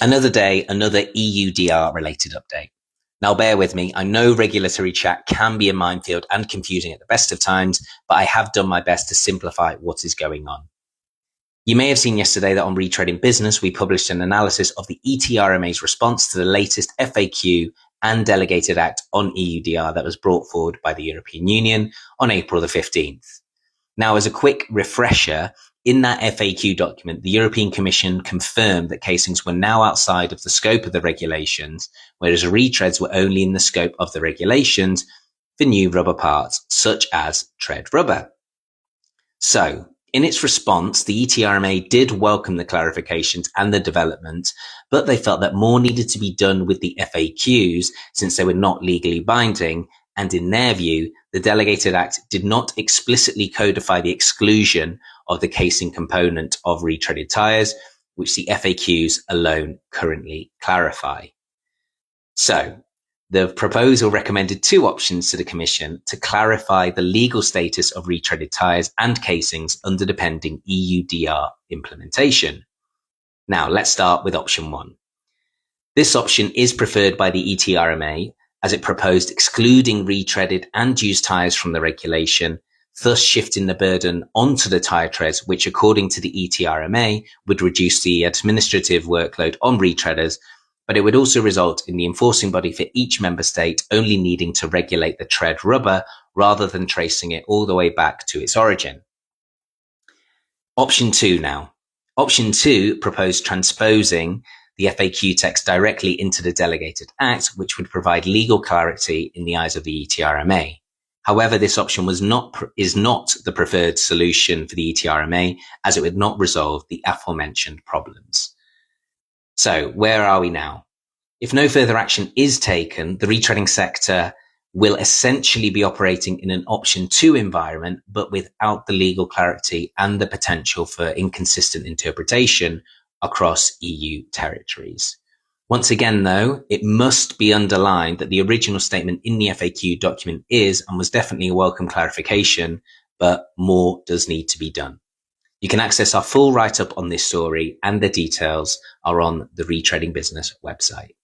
Another day, another EUDR related update. Now bear with me, I know regulatory chat can be a minefield and confusing at the best of times, but I have done my best to simplify what is going on. You may have seen yesterday that on Retreading Business, we published an analysis of the ETRMA's response to the latest FAQ and Delegated Act on EUDR that was brought forward by the European Union on April the 15th. Now, as a quick refresher, in that FAQ document, the European Commission confirmed that casings were now outside of the scope of the regulations, whereas retreads were only in the scope of the regulations for new rubber parts, such as tread rubber. So, in its response, the ETRMA did welcome the clarifications and the development, but they felt that more needed to be done with the FAQs since they were not legally binding, and in their view, the Delegated Act did not explicitly codify the exclusion of the casing component of retreaded tyres, which the FAQs alone currently clarify. So, the proposal recommended two options to the Commission to clarify the legal status of retreaded tyres and casings under the pending EUDR implementation. Now, let's start with option one. This option is preferred by the ETRMA as it proposed excluding retreaded and used tyres from the regulation, thus shifting the burden onto the tyre treads, which according to the ETRMA would reduce the administrative workload on retreaders, but it would also result in the enforcing body for each member state only needing to regulate the tread rubber rather than tracing it all the way back to its origin. Option two now. Option two proposed transposing the FAQ text directly into the Delegated Act, which would provide legal clarity in the eyes of the ETRMA. However, this option is not the preferred solution for the ETRMA, as it would not resolve the aforementioned problems. So, where are we now? If no further action is taken, the retreading sector will essentially be operating in an option two environment, but without the legal clarity and the potential for inconsistent interpretation across EU territories. Once again, though, it must be underlined that the original statement in the FAQ document is and was definitely a welcome clarification, but more does need to be done. You can access our full write-up on this story, and the details are on the Retreading Business website.